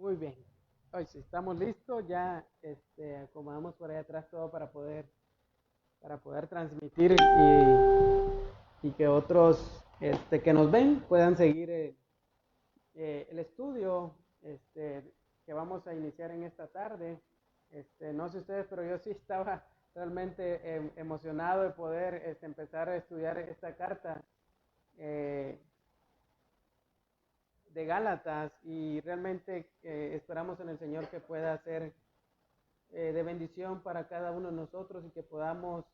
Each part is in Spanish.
Muy bien. Hoy sí, estamos listos. Ya acomodamos por ahí atrás todo para poder transmitir y que otros que nos ven puedan seguir el estudio que vamos a iniciar en esta tarde. No sé ustedes, pero yo sí estaba realmente emocionado de poder empezar a estudiar esta carta. eh, de Gálatas y realmente esperamos en el Señor que pueda ser de bendición para cada uno de nosotros y que podamos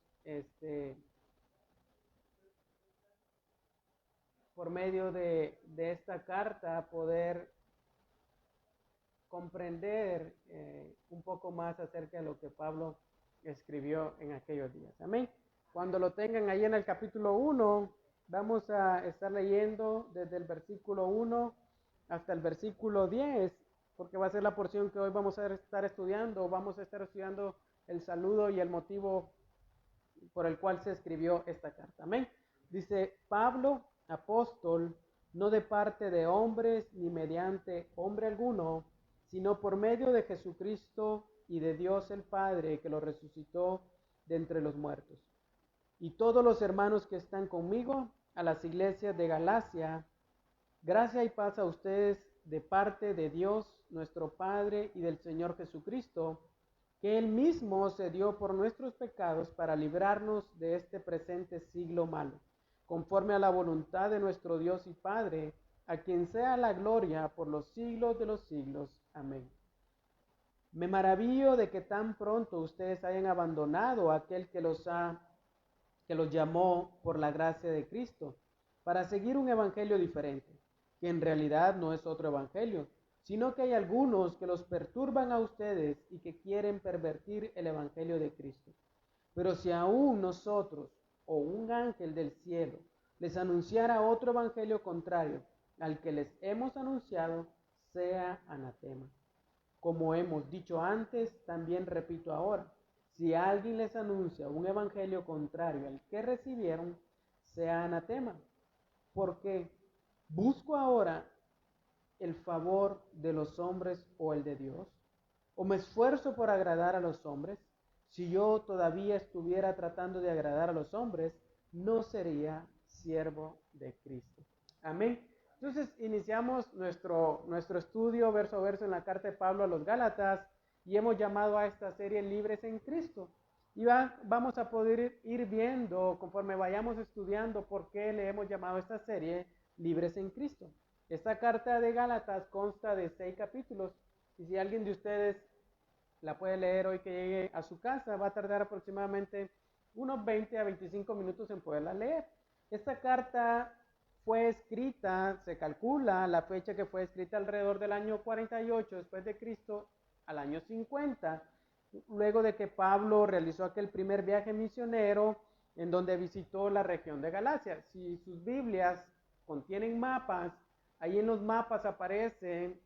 por medio de esta carta poder comprender un poco más acerca de lo que Pablo escribió en aquellos días. Amén. Cuando lo tengan ahí en el capítulo 1, vamos a estar leyendo desde el versículo 1 hasta el versículo 10, porque va a ser la porción que hoy vamos a estar estudiando. Vamos a estar estudiando el saludo y el motivo por el cual se escribió esta carta. Amén. Dice: Pablo, apóstol, no de parte de hombres ni mediante hombre alguno, sino por medio de Jesucristo y de Dios el Padre, que lo resucitó de entre los muertos. Y todos los hermanos que están conmigo, a las iglesias de Galacia, gracia y paz a ustedes de parte de Dios nuestro Padre y del Señor Jesucristo, que Él mismo se dio por nuestros pecados para librarnos de este presente siglo malo, conforme a la voluntad de nuestro Dios y Padre, a quien sea la gloria por los siglos de los siglos. Amén. Me maravillo de que tan pronto ustedes hayan abandonado a aquel que los llamó por la gracia de Cristo, para seguir un evangelio diferente, que en realidad no es otro evangelio, sino que hay algunos que los perturban a ustedes y que quieren pervertir el evangelio de Cristo. Pero si aún nosotros o un ángel del cielo les anunciara otro evangelio contrario al que les hemos anunciado, sea anatema. Como hemos dicho antes, también repito ahora: si alguien les anuncia un evangelio contrario al que recibieron, sea anatema. Porque busco ahora el favor de los hombres o el de Dios, o me esfuerzo por agradar a los hombres. Si yo todavía estuviera tratando de agradar a los hombres, no sería siervo de Cristo. Amén. Entonces iniciamos nuestro estudio verso a verso en la carta de Pablo a los Gálatas y hemos llamado a esta serie Libres en Cristo. Y vamos a poder ir viendo conforme vayamos estudiando por qué le hemos llamado a esta serie Libres en Cristo. Esta carta de Gálatas consta de 6 capítulos y si alguien de ustedes la puede leer hoy que llegue a su casa, va a tardar aproximadamente unos 20 a 25 minutos en poderla leer. Esta carta fue escrita, se calcula la fecha que fue escrita alrededor del año 48 después de Cristo al año 50, luego de que Pablo realizó aquel primer viaje misionero en donde visitó la región de Galacia. Si sus Biblias contienen mapas, ahí en los mapas aparecen,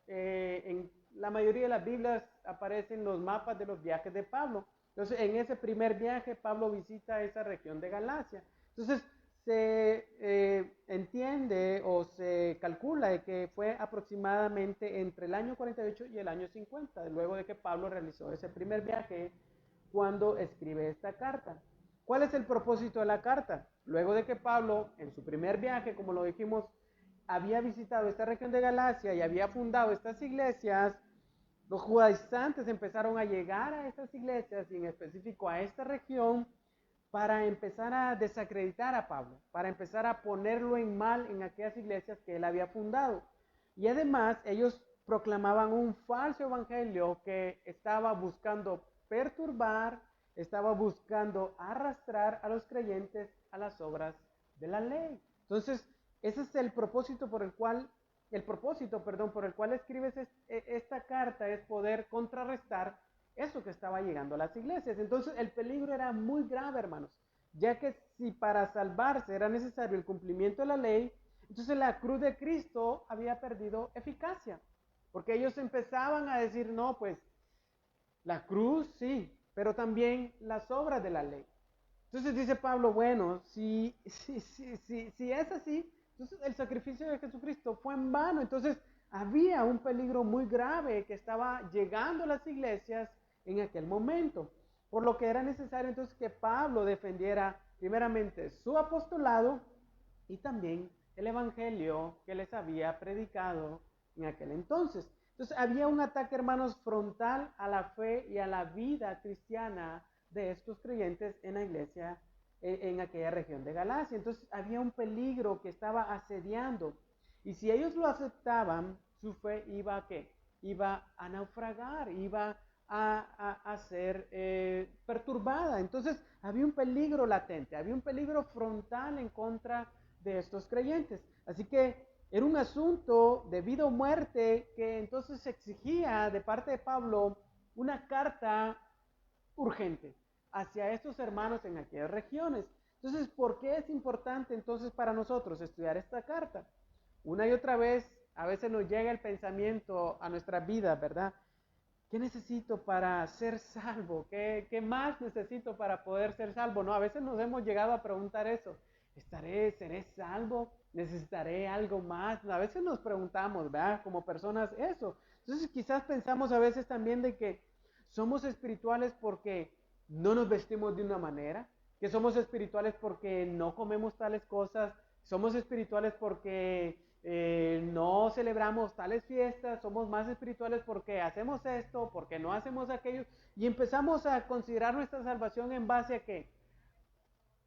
en la mayoría de las Biblias aparecen los mapas de los viajes de Pablo. Entonces, en ese primer viaje, Pablo visita esa región de Galacia. Entonces, se entiende o se calcula de que fue aproximadamente entre el año 48 y el año 50, luego de que Pablo realizó ese primer viaje, cuando escribe esta carta. ¿Cuál es el propósito de la carta? Luego de que Pablo, en su primer viaje, como lo dijimos, había visitado esta región de Galacia y había fundado estas iglesias, los judaizantes empezaron a llegar a estas iglesias y en específico a esta región para empezar a desacreditar a Pablo, para empezar a ponerlo en mal en aquellas iglesias que él había fundado. Y además ellos proclamaban un falso evangelio que estaba buscando perturbar, estaba buscando arrastrar a los creyentes a las obras de la ley. Entonces, ese es el propósito por el cual escribes esta carta, es poder contrarrestar eso que estaba llegando a las iglesias. Entonces el peligro era muy grave, hermanos, ya que si para salvarse era necesario el cumplimiento de la ley, entonces la cruz de Cristo había perdido eficacia, porque ellos empezaban a decir: no, pues la cruz sí, pero también las obras de la ley. Entonces dice Pablo: bueno, si es así, entonces el sacrificio de Jesucristo fue en vano. Entonces había un peligro muy grave que estaba llegando a las iglesias en aquel momento, por lo que era necesario entonces que Pablo defendiera primeramente su apostolado y también el evangelio que les había predicado en aquel entonces. Entonces había un ataque, hermanos, frontal a la fe y a la vida cristiana de estos creyentes en la iglesia en aquella región de Galacia. Entonces había un peligro que estaba asediando. Y si ellos lo aceptaban, su fe iba a ¿qué? Iba a naufragar, iba a ser perturbada. Entonces había un peligro latente, había un peligro frontal en contra de estos creyentes. Así que era un asunto de vida o muerte que entonces exigía de parte de Pablo una carta urgente hacia estos hermanos en aquellas regiones. Entonces, ¿por qué es importante entonces para nosotros estudiar esta carta? Una y otra vez, a veces nos llega el pensamiento a nuestra vida, ¿verdad? ¿Qué necesito para ser salvo? ¿Qué más necesito para poder ser salvo? No, a veces nos hemos llegado a preguntar eso. ¿Seré salvo? ¿Necesitaré algo más? A veces nos preguntamos, ¿verdad? Como personas eso. Entonces quizás pensamos a veces también de que somos espirituales porque no nos vestimos de una manera, que somos espirituales porque no comemos tales cosas, somos espirituales porque no celebramos tales fiestas, somos más espirituales porque hacemos esto, porque no hacemos aquello, y empezamos a considerar nuestra salvación en base a qué?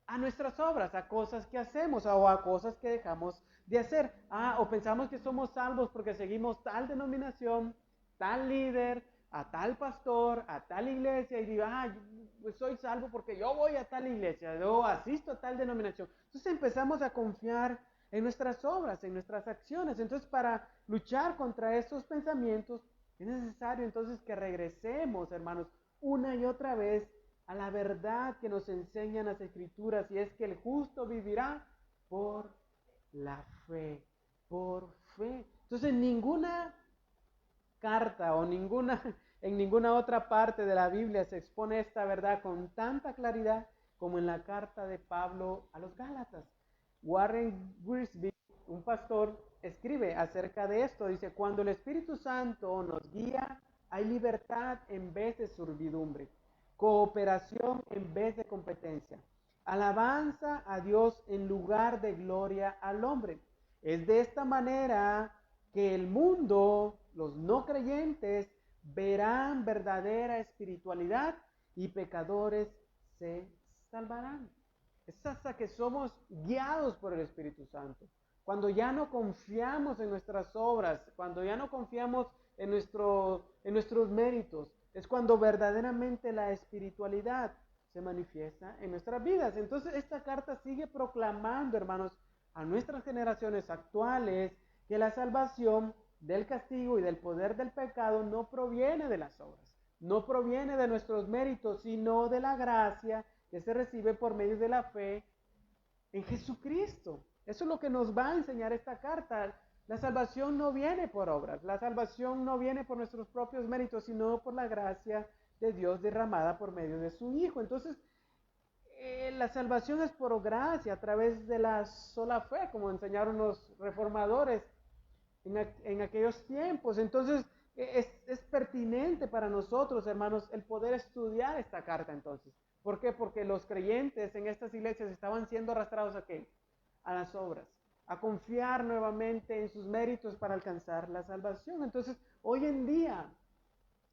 A nuestras obras, a cosas que hacemos o a cosas que dejamos de hacer. O pensamos que somos salvos porque seguimos tal denominación, tal líder, a tal pastor, a tal iglesia, y digo, pues soy salvo porque yo voy a tal iglesia, yo asisto a tal denominación. Entonces empezamos a confiar en nuestras obras, en nuestras acciones. Entonces, para luchar contra estos pensamientos, es necesario entonces que regresemos, hermanos, una y otra vez a la verdad que nos enseñan las escrituras, y es que el justo vivirá por la fe, por fe. Entonces, ninguna carta o en ninguna otra parte de la Biblia se expone esta verdad con tanta claridad como en la carta de Pablo a los Gálatas. Warren Wiersbe, un pastor, escribe acerca de esto. Dice, cuando el Espíritu Santo nos guía, hay libertad en vez de servidumbre, cooperación en vez de competencia, alabanza a Dios en lugar de gloria al hombre. Es de esta manera que el mundo, los no creyentes, verán verdadera espiritualidad y pecadores se salvarán. Es hasta que somos guiados por el Espíritu Santo. Cuando ya no confiamos en nuestras obras, cuando ya no confiamos en nuestros méritos, es cuando verdaderamente la espiritualidad se manifiesta en nuestras vidas. Entonces esta carta sigue proclamando, hermanos, a nuestras generaciones actuales, que la salvación del castigo y del poder del pecado no proviene de las obras, no proviene de nuestros méritos, sino de la gracia que se recibe por medio de la fe en Jesucristo. Eso es lo que nos va a enseñar esta carta. La salvación no viene por obras, la salvación no viene por nuestros propios méritos, sino por la gracia de Dios derramada por medio de su Hijo. Entonces, la salvación es por gracia, a través de la sola fe, como enseñaron los reformadores en aquellos tiempos. Entonces, es pertinente para nosotros, hermanos, el poder estudiar esta carta entonces. ¿Por qué? Porque los creyentes en estas iglesias estaban siendo arrastrados ¿a qué? A las obras, a confiar nuevamente en sus méritos para alcanzar la salvación. Entonces, hoy en día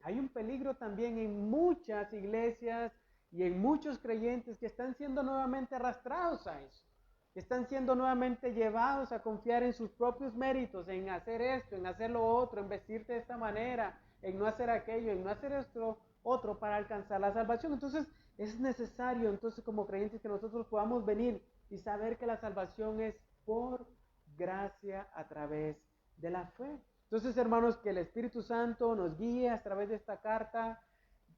hay un peligro también en muchas iglesias y en muchos creyentes que están siendo nuevamente arrastrados a eso, que están siendo nuevamente llevados a confiar en sus propios méritos, en hacer esto, en hacer lo otro, en vestirte de esta manera, en no hacer aquello, en no hacer esto otro para alcanzar la salvación. Entonces es necesario entonces como creyentes que nosotros podamos venir y saber que la salvación es por gracia a través de la fe. Entonces, hermanos, que el Espíritu Santo nos guíe a través de esta carta,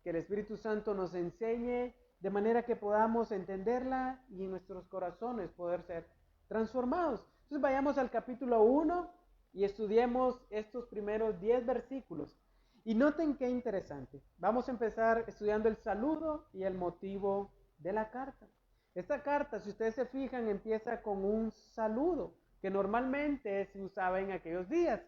que el Espíritu Santo nos enseñe de manera que podamos entenderla y en nuestros corazones poder ser transformados. Entonces vayamos al capítulo 1 y estudiemos estos primeros 10 versículos. Y noten qué interesante. Vamos a empezar estudiando el saludo y el motivo de la carta. Esta carta, si ustedes se fijan, empieza con un saludo que normalmente se usaba en aquellos días.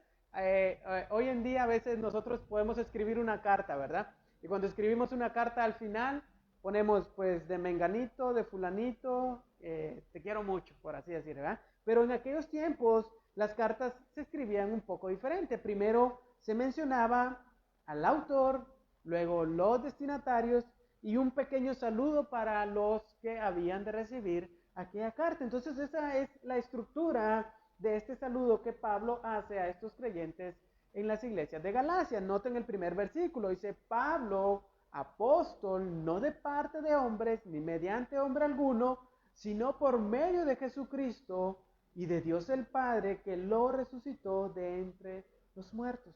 hoy en día a veces nosotros podemos escribir una carta, ¿verdad? Y cuando escribimos una carta al final ponemos pues de menganito, de fulanito, te quiero mucho, por así decir, ¿verdad? Pero en aquellos tiempos las cartas se escribían un poco diferente. Primero se mencionaba al autor, luego los destinatarios y un pequeño saludo para los que habían de recibir aquella carta. Entonces esa es la estructura de este saludo que Pablo hace a estos creyentes en las iglesias de Galacia. Noten el primer versículo, dice Pablo, apóstol, no de parte de hombres, ni mediante hombre alguno, sino por medio de Jesucristo y de Dios el Padre, que lo resucitó de entre los muertos.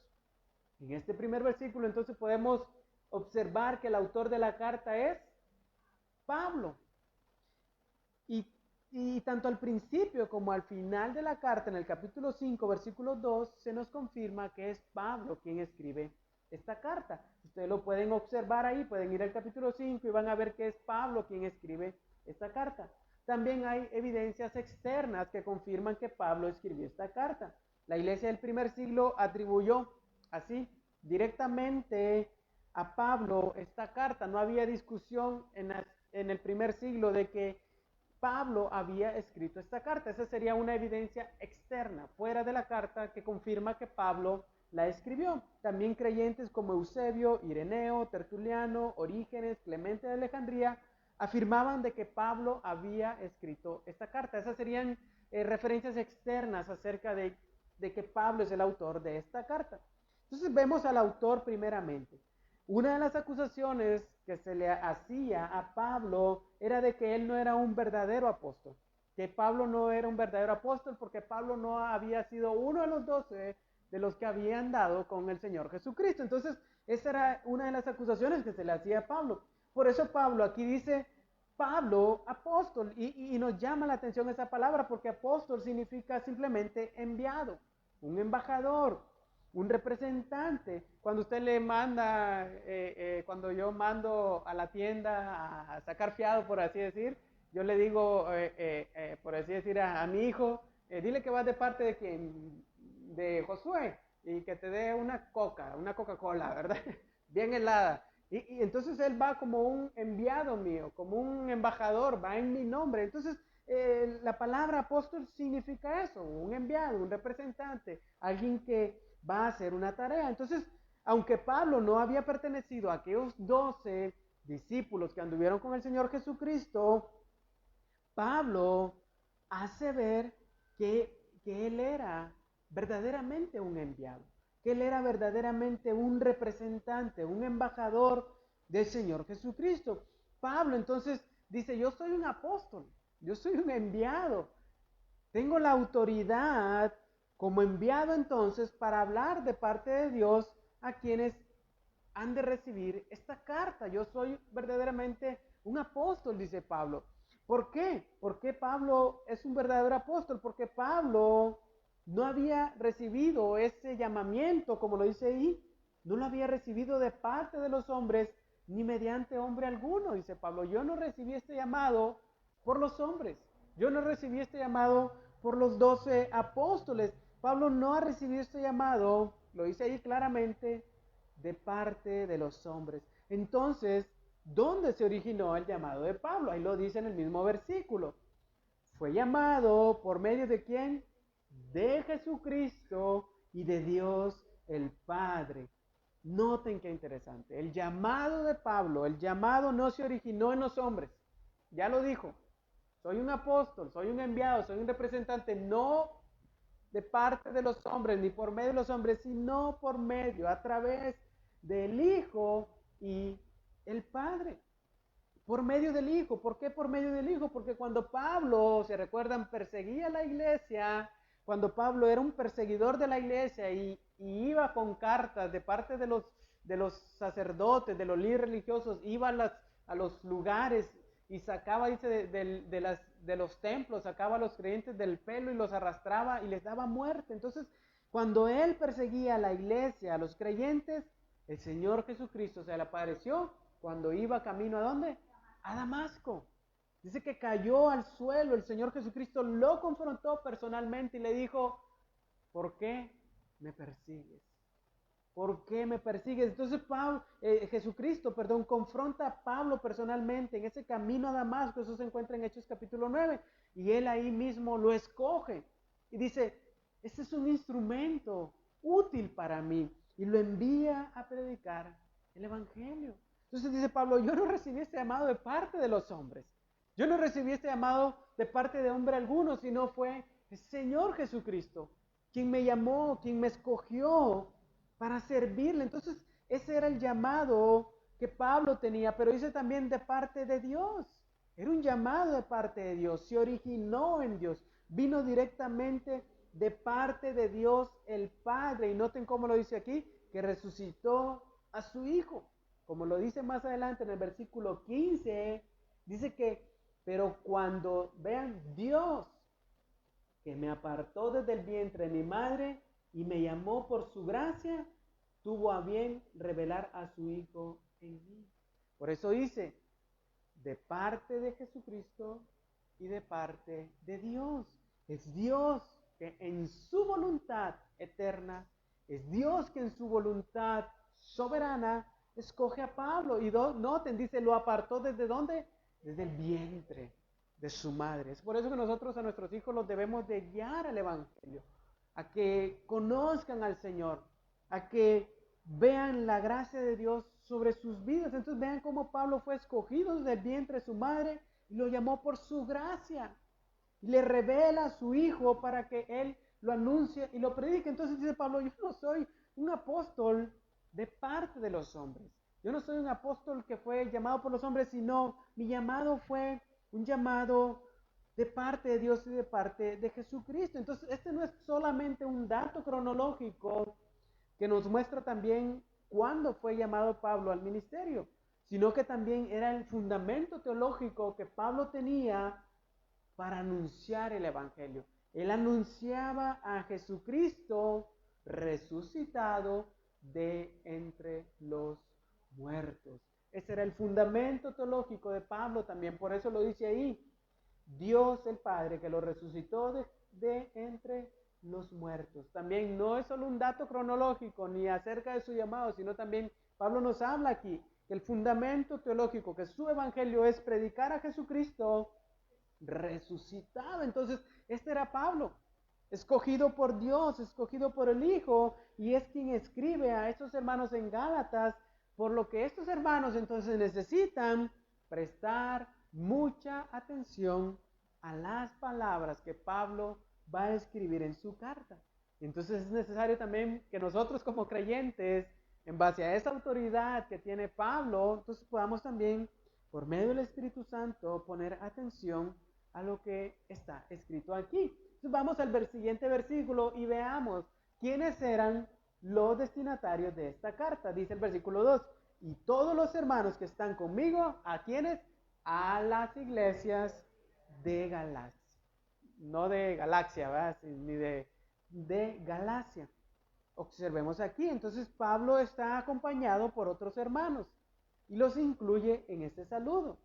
En este primer versículo entonces podemos observar que el autor de la carta es Pablo. Y, y tanto al principio como al final de la carta, en el capítulo 5, versículo 2, se nos confirma que es Pablo quien escribe esta carta. Ustedes lo pueden observar ahí, pueden ir al capítulo 5 y van a ver que es Pablo quien escribe esta carta. También hay evidencias externas que confirman que Pablo escribió esta carta. La iglesia del primer siglo atribuyó así directamente a Pablo esta carta. No había discusión en el primer siglo de que Pablo había escrito esta carta. Esa sería una evidencia externa, fuera de la carta, que confirma que Pablo la escribió. También creyentes como Eusebio, Ireneo, Tertuliano, Orígenes, Clemente de Alejandría, afirmaban de que Pablo había escrito esta carta. Esas serían referencias externas acerca de que Pablo es el autor de esta carta. Entonces vemos al autor primeramente. Una de las acusaciones que se le hacía a Pablo era de que él no era un verdadero apóstol, que Pablo no era un verdadero apóstol porque Pablo no había sido uno de los 12 de los que habían dado con el Señor Jesucristo. Entonces, esa era una de las acusaciones que se le hacía a Pablo. Por eso Pablo aquí dice, Pablo, apóstol, y nos llama la atención esa palabra porque apóstol significa simplemente enviado, un embajador, un representante. Cuando usted le manda, cuando yo mando a la tienda a sacar fiado, por así decir, yo le digo, por así decir, a mi hijo, dile que vas de parte de quien, de Josué, y que te dé una Coca-Cola, ¿verdad? Bien helada. Y entonces él va como un enviado mío, como un embajador, va en mi nombre. Entonces, la palabra apóstol significa eso, un enviado, un representante, alguien que va a hacer una tarea. Entonces, aunque Pablo no había pertenecido a aquellos 12 discípulos que anduvieron con el Señor Jesucristo, Pablo hace ver que él era verdaderamente un enviado, que él era verdaderamente un representante, un embajador del Señor Jesucristo. Pablo entonces dice, yo soy un apóstol, yo soy un enviado, tengo la autoridad como enviado entonces para hablar de parte de Dios a quienes han de recibir esta carta. Yo soy verdaderamente un apóstol, dice Pablo. ¿Por qué? ¿Por qué Pablo es un verdadero apóstol? Porque Pablo no había recibido ese llamamiento, como lo dice ahí, no lo había recibido de parte de los hombres, ni mediante hombre alguno, dice Pablo. Yo no recibí este llamado por los hombres. Yo no recibí este llamado por los 12 apóstoles. Pablo no ha recibido este llamado, lo dice ahí claramente, de parte de los hombres. Entonces, ¿dónde se originó el llamado de Pablo? Ahí lo dice en el mismo versículo. Fue llamado por medio de quién? De Jesucristo y de Dios el Padre. Noten qué interesante. El llamado de Pablo, el llamado no se originó en los hombres. Ya lo dijo. Soy un apóstol, soy un enviado, soy un representante, no de parte de los hombres, ni por medio de los hombres, sino por medio, a través del Hijo y el Padre. Por medio del Hijo. ¿Por qué por medio del Hijo? Porque cuando Pablo, se recuerdan, perseguía la iglesia, cuando Pablo era un perseguidor de la iglesia y iba con cartas de parte de los sacerdotes, de los líderes religiosos, iba a los lugares y sacaba, dice, de los templos, sacaba a los creyentes del pelo y los arrastraba y les daba muerte. Entonces, cuando él perseguía a la iglesia, a los creyentes, el Señor Jesucristo se le apareció cuando iba camino ¿a dónde? A Damasco. Dice que cayó al suelo, el Señor Jesucristo lo confrontó personalmente y le dijo, ¿por qué me persigues? ¿Por qué me persigues? Entonces Jesucristo, confronta a Pablo personalmente en ese camino a Damasco. Eso se encuentra en Hechos capítulo 9. Y él ahí mismo lo escoge. Y dice, este es un instrumento útil para mí. Y lo envía a predicar el Evangelio. Entonces dice Pablo, yo no recibí este llamado de parte de los hombres. Yo no recibí este llamado de parte de hombre alguno, sino fue el Señor Jesucristo quien me llamó, quien me escogió para servirle. Entonces, ese era el llamado que Pablo tenía, pero dice también de parte de Dios. Era un llamado de parte de Dios, se originó en Dios, vino directamente de parte de Dios el Padre. Y noten cómo lo dice aquí, que resucitó a su Hijo. Como lo dice más adelante en el versículo 15, dice que, pero cuando vean Dios, que me apartó desde el vientre de mi madre y me llamó por su gracia, tuvo a bien revelar a su Hijo en mí. Por eso dice, de parte de Jesucristo y de parte de Dios. Es Dios que en su voluntad eterna, es Dios que en su voluntad soberana escoge a Pablo. Y noten, dice, lo apartó ¿desde dónde? Desde el vientre de su madre. Es por eso que nosotros a nuestros hijos los debemos de guiar al Evangelio, a que conozcan al Señor, a que vean la gracia de Dios sobre sus vidas. Entonces vean cómo Pablo fue escogido desde el vientre de su madre y lo llamó por su gracia. Y le revela a su Hijo para que él lo anuncie y lo predique. Entonces dice Pablo, yo no soy un apóstol de parte de los hombres. Yo no soy un apóstol que fue llamado por los hombres, sino mi llamado fue un llamado de parte de Dios y de parte de Jesucristo. Entonces este no es solamente un dato cronológico que nos muestra también cuándo fue llamado Pablo al ministerio, sino que también era el fundamento teológico que Pablo tenía para anunciar el Evangelio. Él anunciaba a Jesucristo resucitado de entre los muertos. Ese era el fundamento teológico de Pablo también, por eso lo dice ahí. Dios el Padre que lo resucitó de entre los muertos. También no es solo un dato cronológico ni acerca de su llamado, sino también Pablo nos habla aquí que el fundamento teológico, que su evangelio es predicar a Jesucristo resucitado. Entonces, este era Pablo, escogido por Dios, escogido por el Hijo, y es quien escribe a estos hermanos en Gálatas, por lo que estos hermanos entonces necesitan prestar mucha atención a las palabras que Pablo va a escribir en su carta. Entonces es necesario también que nosotros como creyentes, en base a esa autoridad que tiene Pablo, entonces podamos también, por medio del Espíritu Santo, poner atención a lo que está escrito aquí. Entonces vamos al siguiente versículo y veamos quiénes eran los destinatarios de esta carta. Dice el versículo 2, y todos los hermanos que están conmigo, ¿a quiénes? A las iglesias de Galacia. No de Galaxia, ¿verdad? Ni de Galacia. Observemos aquí, entonces Pablo está acompañado por otros hermanos y los incluye en este saludo.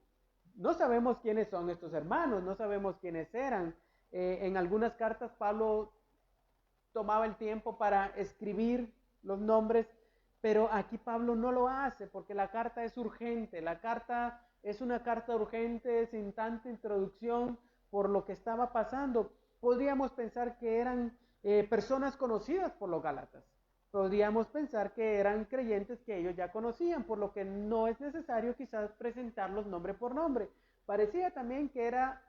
No sabemos quiénes son estos hermanos, no sabemos quiénes eran. En algunas cartas Pablo tomaba el tiempo para escribir los nombres, pero aquí Pablo no lo hace porque la carta es urgente. La carta es una carta urgente sin tanta introducción por lo que estaba pasando. Podríamos pensar que eran personas conocidas por los Gálatas. Podríamos pensar que eran creyentes que ellos ya conocían, por lo que no es necesario quizás presentarlos nombre por nombre. Parecía también que era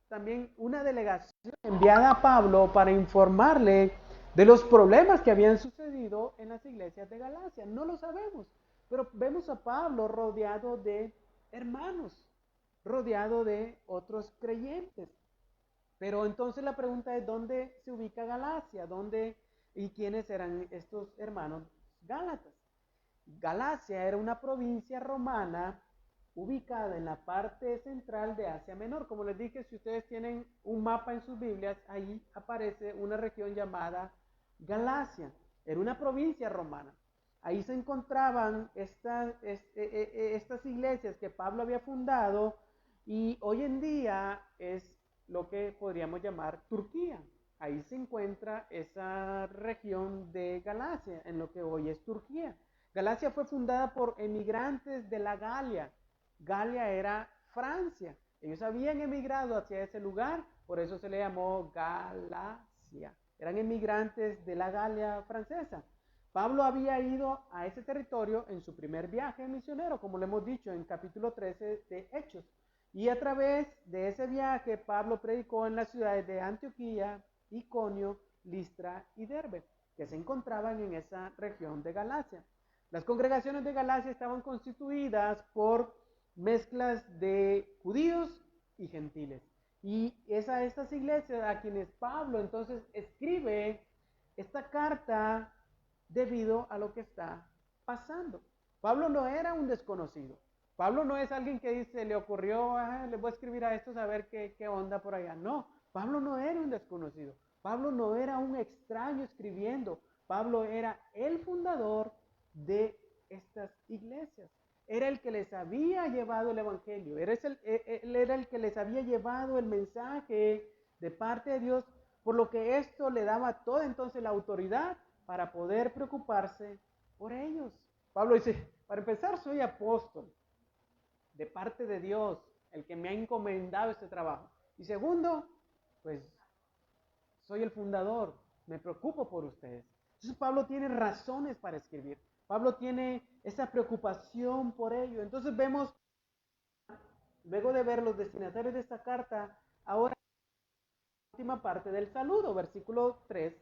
también una delegación enviada a Pablo para informarle de los problemas que habían sucedido en las iglesias de Galacia. No lo sabemos, pero vemos a Pablo rodeado de hermanos, rodeado de otros creyentes. Pero entonces la pregunta es, ¿dónde se ubica Galacia? ¿Dónde y quiénes eran estos hermanos gálatas? Galacia era una provincia romana ubicada en la parte central de Asia Menor. Como les dije, si ustedes tienen un mapa en sus Biblias, ahí aparece una región llamada Galacia. Era una provincia romana. Ahí se encontraban estas iglesias que Pablo había fundado y hoy en día es lo que podríamos llamar Turquía. ahí se encuentra esa región de Galacia, en lo que hoy es Turquía. Galacia fue fundada por emigrantes de la Galia. Galia era Francia. Ellos habían emigrado hacia ese lugar, por eso se le llamó Galacia. Eran emigrantes de la Galia francesa. Pablo había ido a ese territorio en su primer viaje misionero, como lo hemos dicho en capítulo 13 de Hechos. Y a través de ese viaje, Pablo predicó en las ciudades de Antioquía, Iconio, Listra y Derbe, que se encontraban en esa región de Galacia. Las congregaciones de Galacia estaban constituidas por mezclas de judíos y gentiles. Y es a estas iglesias a quienes Pablo entonces escribe esta carta debido a lo que está pasando. Pablo no era un desconocido. Pablo no es alguien que dice, le ocurrió, le voy a escribir a estos a ver qué onda por allá. No, Pablo no era un desconocido. Pablo no era un extraño escribiendo. Pablo era el fundador de estas iglesias. Era el que les había llevado el evangelio. Él era el que les había llevado el mensaje de parte de Dios, por lo que esto le daba toda entonces la autoridad para poder preocuparse por ellos. Pablo dice, para empezar, soy apóstol de parte de Dios, el que me ha encomendado este trabajo. Y segundo, pues soy el fundador, me preocupo por ustedes. Entonces Pablo tiene razones para escribir. Pablo tiene esa preocupación por ello. Entonces vemos, luego de ver los destinatarios de esta carta, ahora la última parte del saludo, versículos 3,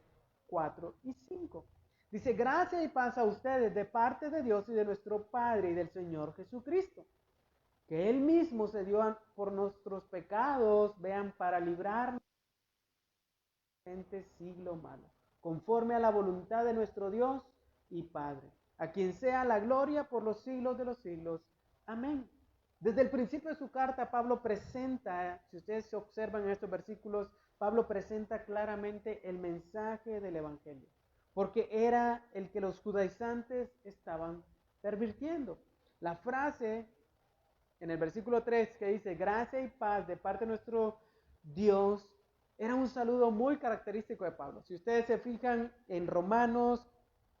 4 y 5. Dice, gracia y paz a ustedes de parte de Dios y de nuestro Padre y del Señor Jesucristo, que Él mismo se dio por nuestros pecados, vean, para librarnos siglo malo, conforme a la voluntad de nuestro Dios y Padre, a quien sea la gloria por los siglos de los siglos. Amén. Desde el principio de su carta, Pablo presenta, si ustedes se observan en estos versículos, Pablo presenta claramente el mensaje del Evangelio, porque era el que los judaizantes estaban pervirtiendo. La frase en el versículo 3 que dice, gracia y paz de parte de nuestro Dios, era un saludo muy característico de Pablo. Si ustedes se fijan en Romanos,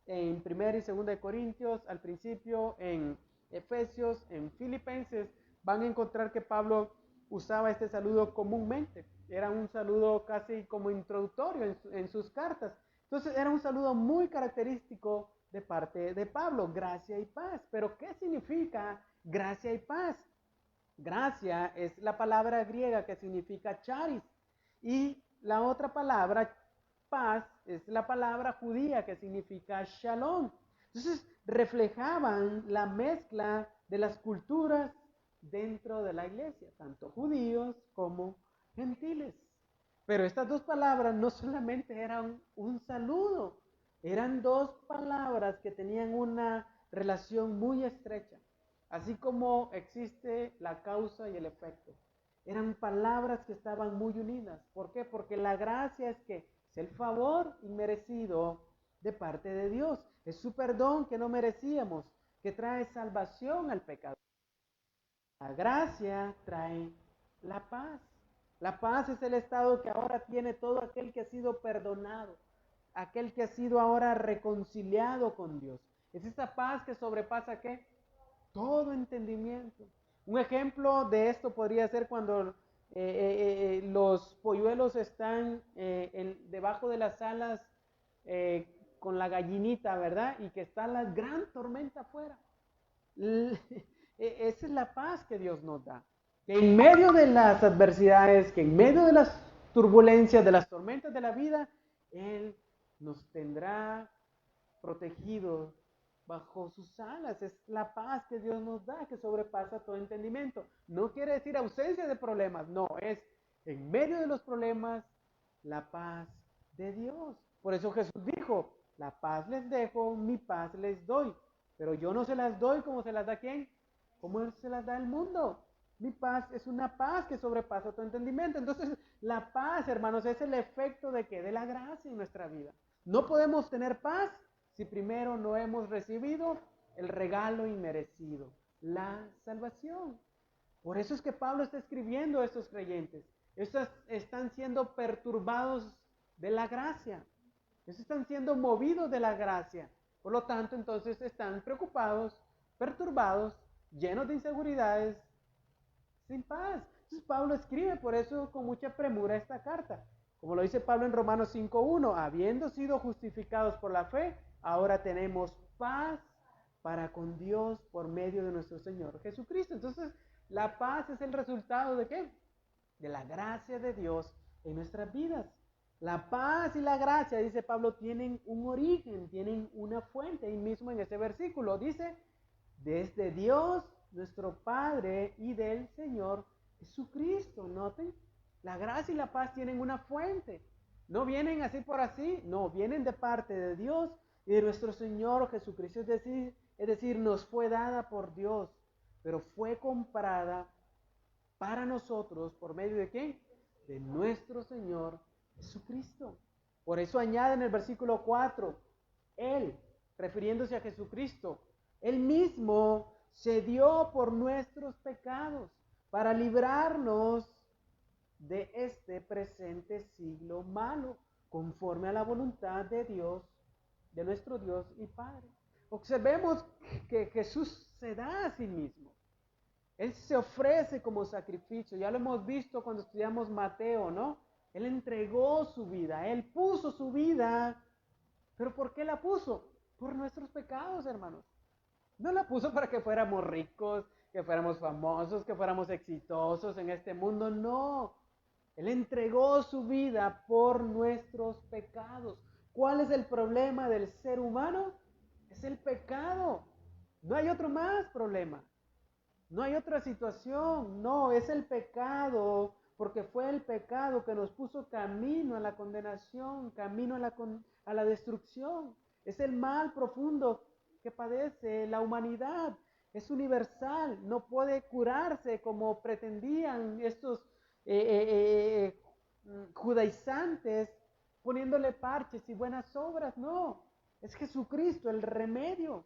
en 1 y 2 de Corintios, al principio, en Efesios, en Filipenses, van a encontrar que Pablo usaba este saludo comúnmente. Era un saludo casi como introductorio en sus cartas. Entonces era un saludo muy característico de parte de Pablo, gracia y paz. Pero ¿qué significa gracia y paz? Gracia es la palabra griega que significa charis, y la otra palabra, paz, es la palabra judía que significa shalom. Entonces reflejaban la mezcla de las culturas dentro de la iglesia, tanto judíos como gentiles. Pero estas dos palabras no solamente eran un saludo, eran dos palabras que tenían una relación muy estrecha. Así como existe la causa y el efecto. Eran palabras que estaban muy unidas. ¿Por qué? Porque la gracia es que es el favor inmerecido de parte de Dios. Es su perdón que no merecíamos, que trae salvación al pecador. La gracia trae la paz. La paz es el estado que ahora tiene todo aquel que ha sido perdonado, aquel que ha sido ahora reconciliado con Dios. Es esa paz que sobrepasa ¿qué? Todo entendimiento. Un ejemplo de esto podría ser cuando los polluelos están debajo de las alas con la gallinita, ¿verdad? Y que está la gran tormenta afuera. Esa es la paz que Dios nos da. Que en medio de las adversidades, que en medio de las turbulencias, de las tormentas de la vida, Él nos tendrá protegidos bajo sus alas. Es la paz que Dios nos da, que sobrepasa todo entendimiento. No quiere decir ausencia de problemas, no, es en medio de los problemas la paz de Dios. Por eso Jesús dijo, la paz les dejo, mi paz les doy. Pero yo no se las doy como se las da ¿quién? Como se las da el mundo. Mi paz es una paz que sobrepasa todo entendimiento. Entonces, la paz, hermanos, es el efecto de que de la gracia en nuestra vida. No podemos tener paz si primero no hemos recibido el regalo inmerecido, la salvación. Por eso es que Pablo está escribiendo a estos creyentes. Estos están siendo perturbados de la gracia. Ellos están siendo movidos de la gracia. Por lo tanto, entonces están preocupados, perturbados, llenos de inseguridades, sin paz. Entonces Pablo escribe por eso con mucha premura esta carta. Como lo dice Pablo en Romanos 5:1, habiendo sido justificados por la fe, ahora tenemos paz para con Dios por medio de nuestro Señor Jesucristo. Entonces, la paz es el resultado ¿de qué? De la gracia de Dios en nuestras vidas. La paz y la gracia, dice Pablo, tienen un origen, tienen una fuente. Ahí mismo en ese versículo dice, desde Dios, nuestro Padre, y del Señor Jesucristo. Noten, la gracia y la paz tienen una fuente. No vienen así por así, no, vienen de parte de Dios y de nuestro Señor Jesucristo. Es decir, nos fue dada por Dios, pero fue comprada para nosotros por medio de ¿quién? De nuestro Señor Jesucristo. Por eso añade en el versículo 4, Él, refiriéndose a Jesucristo, Él mismo se dio por nuestros pecados para librarnos de este presente siglo malo, conforme a la voluntad de Dios, de nuestro Dios y Padre. Observemos que Jesús se da a sí mismo. Él se ofrece como sacrificio. Ya lo hemos visto cuando estudiamos Mateo, ¿no? Él entregó su vida, Él puso su vida. ¿Pero por qué la puso? Por nuestros pecados, hermanos. No la puso para que fuéramos ricos, que fuéramos famosos, que fuéramos exitosos en este mundo. No. Él entregó su vida por nuestros pecados. ¿Cuál es el problema del ser humano? Es el pecado. No hay otro más problema. No hay otra situación, no, es el pecado, porque fue el pecado que nos puso camino a la condenación, camino a la destrucción. Es el mal profundo que padece la humanidad, es universal, no puede curarse como pretendían estos judaizantes poniéndole parches y buenas obras, no, es Jesucristo el remedio.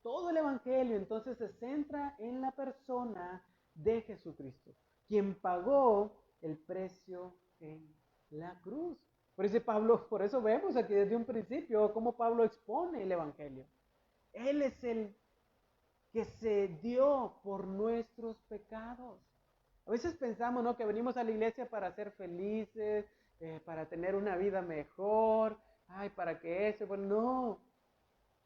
Todo el Evangelio entonces se centra en la persona de Jesucristo, quien pagó el precio en la cruz. Por eso vemos aquí desde un principio cómo Pablo expone el Evangelio. Él es el que se dio por nuestros pecados. A veces pensamos, ¿no?, que venimos a la iglesia para ser felices, para tener una vida mejor, para que eso, bueno, no.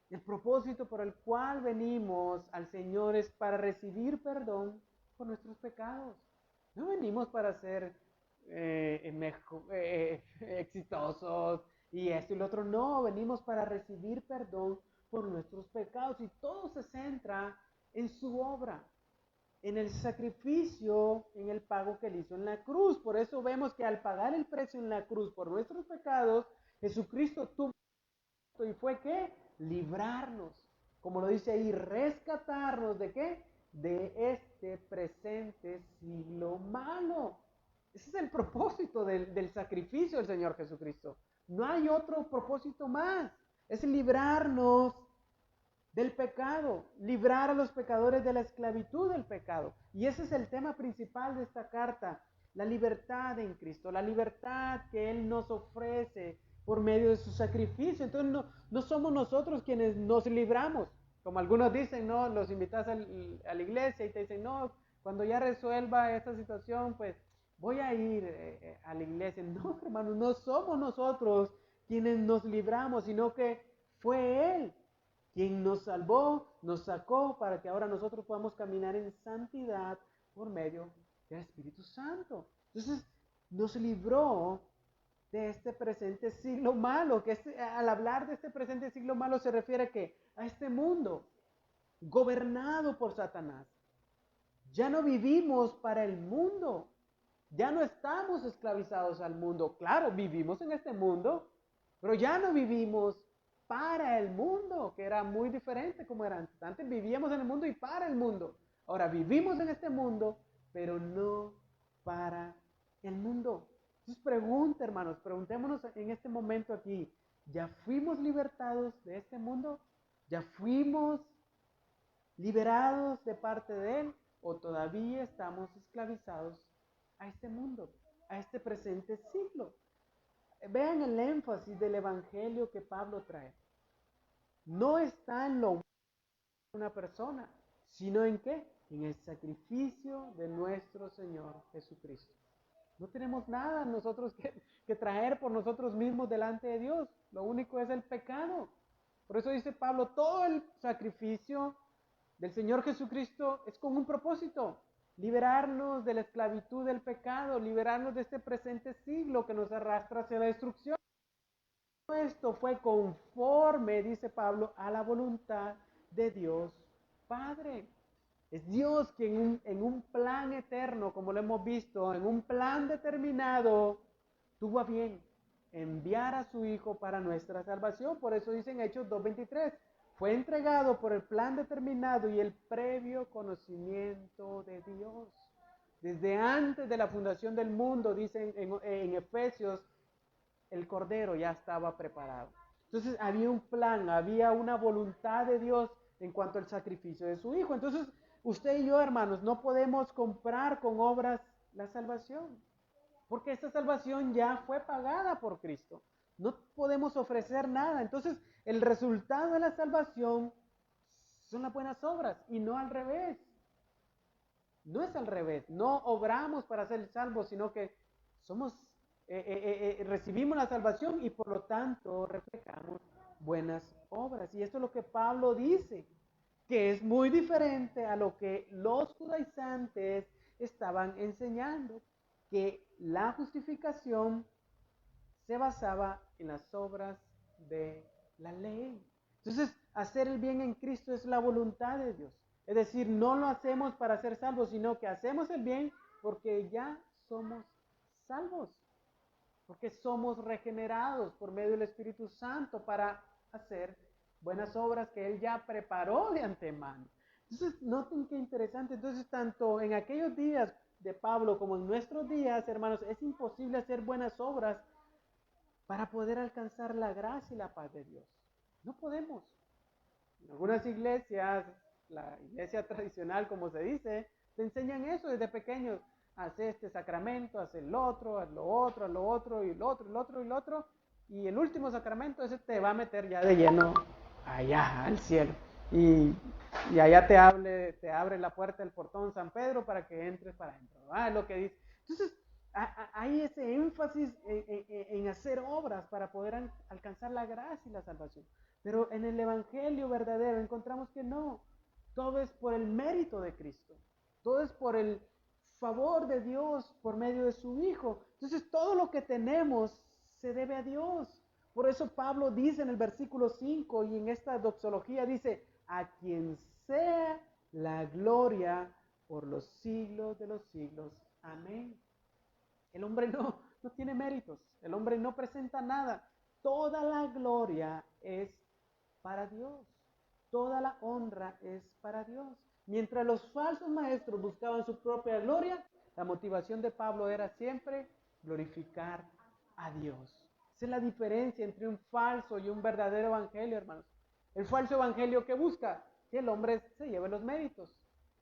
El propósito por el cual venimos al Señor es para recibir perdón por nuestros pecados. No venimos para ser exitosos y esto y lo otro. No, venimos para recibir perdón por nuestros pecados. Y todo se centra en su obra, en el sacrificio, en el pago que él hizo en la cruz. Por eso vemos que al pagar el precio en la cruz por nuestros pecados, Jesucristo tuvo y fue ¿qué? Librarnos, como lo dice ahí, rescatarnos ¿de qué? De este presente siglo malo. Ese es el propósito del sacrificio del Señor Jesucristo. No hay otro propósito más. Es librarnos del pecado, librar a los pecadores de la esclavitud del pecado. Y ese es el tema principal de esta carta, la libertad en Cristo, la libertad que Él nos ofrece por medio de su sacrificio. Entonces no somos nosotros quienes nos libramos. Como algunos dicen, no, los invitas a la iglesia y te dicen, no, cuando ya resuelva esta situación, pues voy a ir a la iglesia. No, hermanos, no somos nosotros quienes nos libramos, sino que fue Él quien nos salvó, nos sacó para que ahora nosotros podamos caminar en santidad por medio del Espíritu Santo. Entonces, nos libró de este presente siglo malo, que al hablar de este presente siglo malo se refiere a este mundo gobernado por Satanás. Ya no vivimos para el mundo, ya no estamos esclavizados al mundo. Claro, vivimos en este mundo, pero ya no vivimos para el mundo, que era muy diferente como era antes. Antes vivíamos en el mundo y para el mundo. Ahora vivimos en este mundo, pero no para el mundo. Entonces pregunta, hermanos, preguntémonos en este momento aquí, ¿ya fuimos libertados de este mundo? ¿Ya fuimos liberados de parte de él? ¿O todavía estamos esclavizados a este mundo, a este presente siglo? vean el énfasis del evangelio que Pablo trae. No está en lo bueno de una persona, sino en qué? En el sacrificio de nuestro Señor Jesucristo. No tenemos nada nosotros que traer por nosotros mismos delante de Dios. Lo único es el pecado. Por eso dice Pablo, todo el sacrificio del Señor Jesucristo es con un propósito: liberarnos de la esclavitud del pecado, liberarnos de este presente siglo que nos arrastra hacia la destrucción. Esto fue conforme, dice Pablo, a la voluntad de Dios Padre. Es Dios quien en un plan eterno, como lo hemos visto, en un plan determinado, tuvo a bien enviar a su Hijo para nuestra salvación. Por eso dice en Hechos 2:23, fue entregado por el plan determinado y el previo conocimiento de Dios. Desde antes de la fundación del mundo, dicen en Efesios, el Cordero ya estaba preparado. Entonces había un plan, había una voluntad de Dios en cuanto al sacrificio de su Hijo. Entonces usted y yo, hermanos, no podemos comprar con obras la salvación, porque esta salvación ya fue pagada por Cristo. No podemos ofrecer nada. Entonces el resultado de la salvación son las buenas obras y no al revés. No es al revés. No obramos para ser salvos, sino que somos recibimos la salvación y por lo tanto reflejamos buenas obras. Y esto es lo que Pablo dice, que es muy diferente a lo que los judaizantes estaban enseñando, que la justificación se basaba en las obras de la ley. Entonces, hacer el bien en Cristo es la voluntad de Dios. Es decir, no lo hacemos para ser salvos, sino que hacemos el bien porque ya somos salvos, porque somos regenerados por medio del Espíritu Santo para hacer buenas obras que Él ya preparó de antemano. Entonces, noten qué interesante. Entonces, tanto en aquellos días de Pablo como en nuestros días, hermanos, es imposible hacer buenas obras para poder alcanzar la gracia y la paz de Dios. No podemos. En algunas iglesias, la iglesia tradicional, como se dice, te enseñan eso desde pequeños. Haz este sacramento, haz el otro, haz lo otro, haz lo otro, y el otro, el otro, y el otro. Y el último sacramento, ese te va a meter ya de lleno allá, al cielo. Y allá te abre la puerta del portón San Pedro para que entres para adentro. Es lo que dice. Entonces, hay ese énfasis en hacer obras para poder alcanzar la gracia y la salvación. Pero en el Evangelio verdadero encontramos que no. Todo es por el mérito de Cristo. Todo es por el favor de Dios por medio de su Hijo. Entonces todo lo que tenemos se debe a Dios. Por eso Pablo dice en el versículo 5 y en esta doxología dice, a quien sea la gloria por los siglos de los siglos. Amén. El hombre no tiene méritos. El hombre no presenta nada. Toda la gloria es para Dios. Toda la honra es para Dios. Mientras los falsos maestros buscaban su propia gloria, la motivación de Pablo era siempre glorificar a Dios. Esa es la diferencia entre un falso y un verdadero evangelio, hermanos. El falso evangelio que busca que el hombre se lleve los méritos,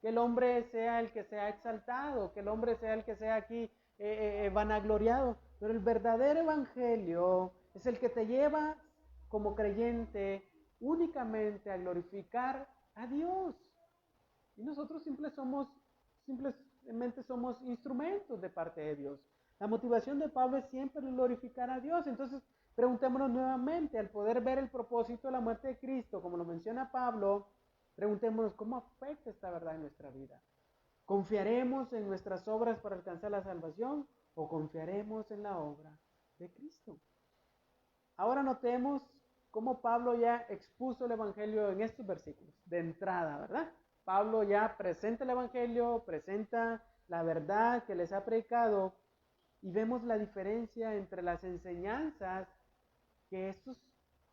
que el hombre sea el que sea exaltado, que el hombre sea el que sea aquí vanagloriado. Pero el verdadero evangelio es el que te lleva como creyente únicamente a glorificar a Dios. Y nosotros simplemente somos instrumentos de parte de Dios. La motivación de Pablo es siempre glorificar a Dios. Entonces, preguntémonos nuevamente, al poder ver el propósito de la muerte de Cristo, como lo menciona Pablo, preguntémonos cómo afecta esta verdad en nuestra vida. ¿Confiaremos en nuestras obras para alcanzar la salvación o confiaremos en la obra de Cristo? Ahora notemos cómo Pablo ya expuso el Evangelio en estos versículos, de entrada, ¿verdad? Pablo ya presenta el Evangelio, presenta la verdad que les ha predicado y vemos la diferencia entre las enseñanzas que estos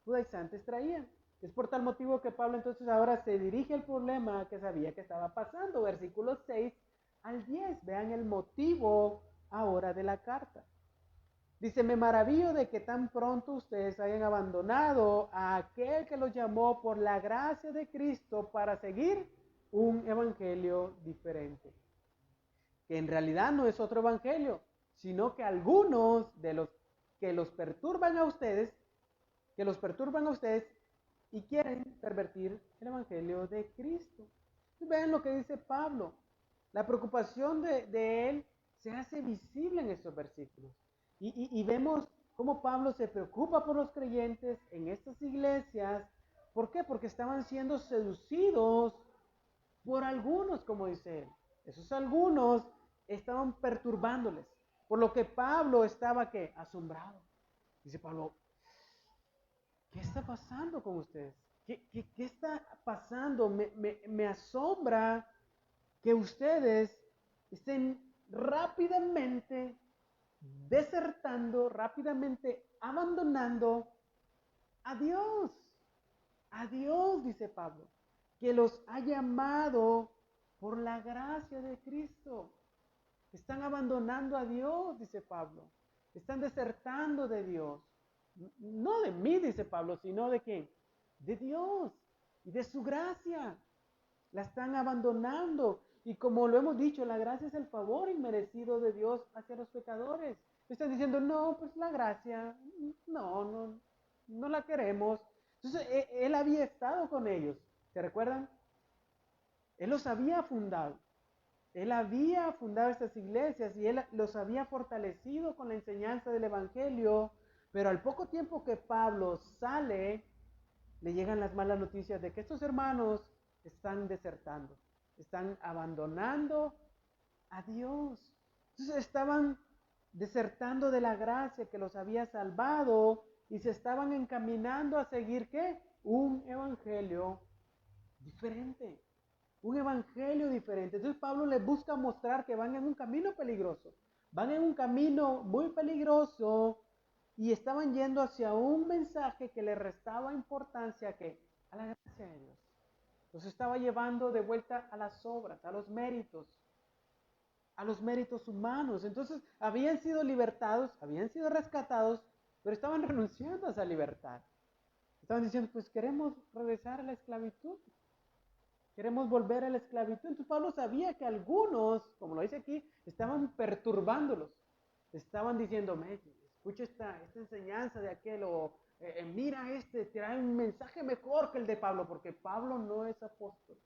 judaizantes traían. Es por tal motivo que Pablo entonces ahora se dirige al problema que sabía que estaba pasando, versículos 6 al 10. Vean el motivo ahora de la carta. Dice, me maravillo de que tan pronto ustedes hayan abandonado a aquel que los llamó por la gracia de Cristo para seguir un evangelio diferente. Que en realidad no es otro evangelio, sino que algunos de los que los perturban a ustedes, y quieren pervertir el evangelio de Cristo. Vean lo que dice Pablo. La preocupación de él se hace visible en estos versículos. Y vemos cómo Pablo se preocupa por los creyentes en estas iglesias. ¿Por qué? Porque estaban siendo seducidos por algunos, como dice él. Esos algunos estaban perturbándoles. Por lo que Pablo estaba, ¿qué? Asombrado. Dice Pablo, ¿qué está pasando con ustedes? ¿Qué está pasando? Me asombra que ustedes estén rápidamente desertando, rápidamente abandonando a Dios. A Dios, dice Pablo, que los ha llamado por la gracia de Cristo. Están abandonando a Dios, dice Pablo. Están desertando de Dios. No de mí, dice Pablo, sino de ¿quién? De Dios y de su gracia. La están abandonando. Y como lo hemos dicho, la gracia es el favor inmerecido de Dios hacia los pecadores. Están diciendo, no, pues la gracia, no la queremos. Entonces, él había estado con ellos. ¿Se recuerdan? Él los había fundado. Él había fundado estas iglesias y él los había fortalecido con la enseñanza del evangelio. Pero al poco tiempo que Pablo sale, le llegan las malas noticias de que estos hermanos están desertando, están abandonando a Dios. Entonces estaban desertando de la gracia que los había salvado y se estaban encaminando a seguir ¿qué? Un evangelio diferente. Un evangelio diferente. Entonces Pablo les busca mostrar que van en un camino peligroso. Van en un camino muy peligroso y estaban yendo hacia un mensaje que le restaba importancia ¿qué? A la gracia de Dios. Los estaba llevando de vuelta a las obras, a los méritos humanos. Entonces habían sido libertados, habían sido rescatados, pero estaban renunciando a esa libertad. Estaban diciendo, pues queremos regresar a la esclavitud. Queremos volver a la esclavitud. Entonces Pablo sabía que algunos, como lo dice aquí, estaban perturbándolos. Estaban diciendo, escucha esta enseñanza de aquel, o mira trae un mensaje mejor que el de Pablo, porque Pablo no es apóstol,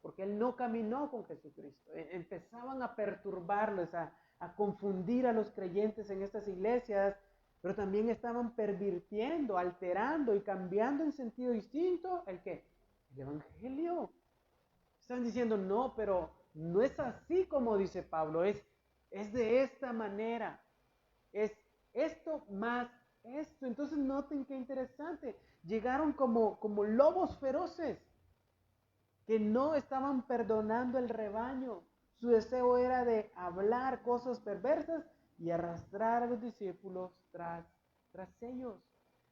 porque él no caminó con Jesucristo. Empezaban a perturbarlos, a confundir a los creyentes en estas iglesias, pero también estaban pervirtiendo, alterando y cambiando en sentido distinto el evangelio. Están diciendo, no, pero no es así como dice Pablo, es de esta manera, es esto más esto. Entonces noten qué interesante, llegaron como lobos feroces, que no estaban perdonando el rebaño. Su deseo era de hablar cosas perversas y arrastrar a los discípulos tras ellos.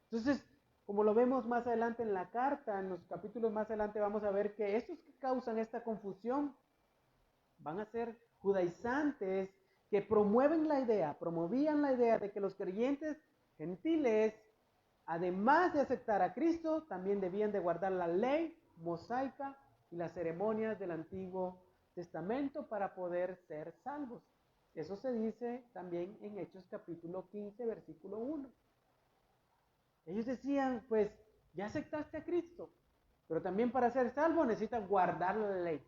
Entonces, como lo vemos más adelante en la carta, en los capítulos más adelante vamos a ver que estos que causan esta confusión van a ser judaizantes que promovían la idea de que los creyentes gentiles, además de aceptar a Cristo, también debían de guardar la ley mosaica y las ceremonias del Antiguo Testamento para poder ser salvos. Eso se dice también en Hechos capítulo 15, versículo 1. Ellos decían, pues, ya aceptaste a Cristo, pero también para ser salvo necesitas guardar la ley